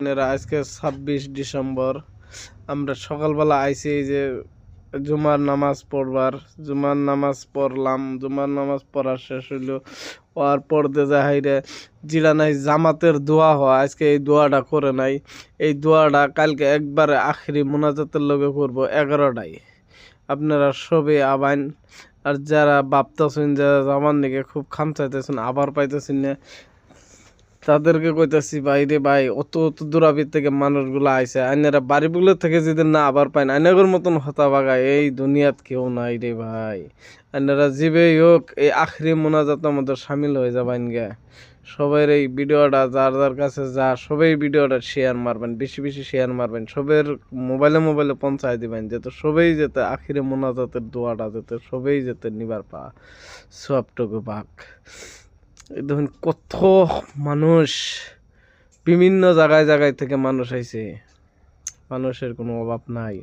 আজকে 26 ডিসেম্বর। আমরা সকালবেলা আইছি এই যে জুমার নামাজ পড়বার। জুমার নামাজ পড়লাম, জুমার নামাজ পড়া শেষ হইলো। হওয়ার পর দিয়ে হাইরে জিরা নাই জামাতের দোয়া হয়, আজকে এই দোয়াটা করে নাই। এই দোয়াটা কালকে একবারে আখেরি মোনাজাতের লগে করবো 11টায়। আপনারা সবে আবাইন। আর যারা ভাবতেছেন যারা জামার নিকে খুব খামচাইতেছেন আবার পাইতেছেন না, তাদেরকে কইতাছি ভাই রে ভাই, অত অত দূরাবির থেকে মানুষগুলো আইছে, আইনারা বাড়িগুলো থেকে যদি না আবার পাইন আইনাগর মতন হতা বাগা এই দুনিয়াত কেউ নাই রে ভাই। আইনারা জীবেই হোক এই আখরি মোনাজাত আমাদের সামিল হয়ে যাবেন গে। সবাই এই ভিডিওটা যার যার কাছে যা সবাই ভিডিওটা শেয়ার মারবেন, বেশি বেশি শেয়ার মারবেন, সবের মোবাইলে মোবাইলে পৌঁছায় দিবেন, যাতে সবাই যেতে আখিরে মোনাজাতের দোয়াটা যেতে সবাই যেতে নিবার পা সবটুকু পাক। দেখুন কত মানুষ, বিভিন্ন জায়গায় জায়গায় থেকে মানুষ আইছে, মানুষের কোনো অভাব নাই।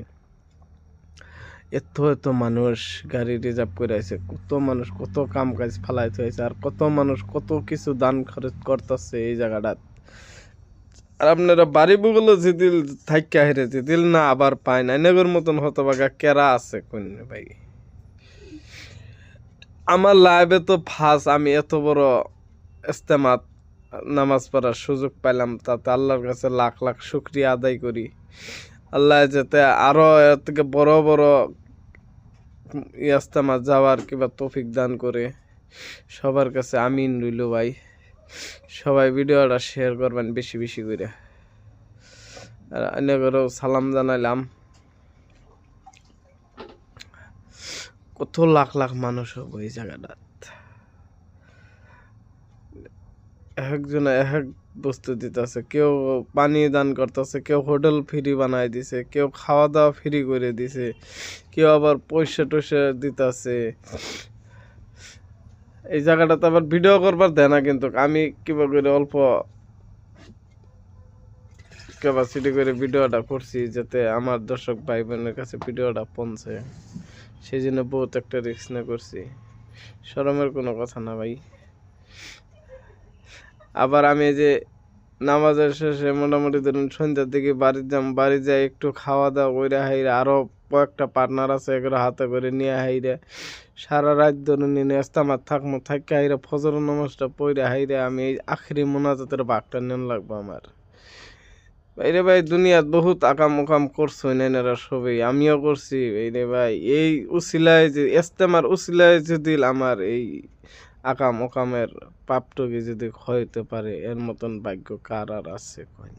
এত এত মানুষ গাড়ি রিজার্ভ করে আছে, কত মানুষ কত কাম কাজ ফালাইতে হয়েছে, আর কত মানুষ কত কিছু দান খরচ করতেছে এই জায়গাটা। আর আপনারা বাড়িগুলো যেদিল থাইকা হেরে যেদিল না আবার পায় না, এনেগর মতন হতবাগা কেরা আছে কোন ভাই। আমার লাইভে তো ফার্স্ট আমি এত বড় ইস্তেমাত নামাজ পড়ার সুযোগ পাইলাম, তাতে আল্লাহর কাছে লাখ লাখ শুকরিয়া আদায় করি। আল্লাহ যাতে আরো এর থেকে বড় বড় ইস্তেমাত যাওয়ার কিংবা তৌফিক দান করে, সবার কাছে আমিন রইল ভাই। সবাই ভিডিওটা শেয়ার করবেন বেশি বেশি করে। আর অনেকেরও সালাম জানাইলাম। কত লাখ লাখ মানুষ হবে এই জায়গাটা, একজন এক বস্তু দিতেছে, কেউ পানি দান করতেছে, কেউ হোটেল ফ্রি বানাই দিছে, কেউ খাওয়া দাওয়া ফ্রি করে দিছে, কেউ আবার পয়সা টয়সা দিতেছে। এই জায়গাটাতে আবার ভিডিও করবার দেয় না, কিন্তু আমি কিবা করে অল্প ক্যাপাসিটি করে ভিডিওটা করছি যাতে আমার দর্শক ভাই বোনের কাছে ভিডিওটা পৌঁছে, সেই জন্য বহুত একটা রিস্ক না করছি। শরমের কোনো কথা না ভাই। আবার আমি যে নামাজের শেষে মোটামুটি ধরুন সন্ধ্যার দিকে বাড়ি যাই একটু খাওয়া দাওয়া করে হাইরে, আরও কয়েকটা পার্টনার আছে এগুলো হাতে করে নিয়ে হাইরে সারা রাত ধরুন নিয়ে ইস্তেমাত থাকমো, থাকি হাইরে ফজর নামাজটা পড়ে হাইরে আমি এই আখরি মোনাজাতের ভাগটা নেন লাগবো আমার। বাইরে ভাই দুনিয়াত বহুত আকাম উকাম করছো নেনারা সবই, আমিও করছি বাইরে ভাই। এই উসিলায় যে ইস্তেমার উসিলায় যদি আমার এই আকাম ওকামের পাপটুকি যদি হইতে পারে, এর মতন ভাগ্য কার আর আছে কয়।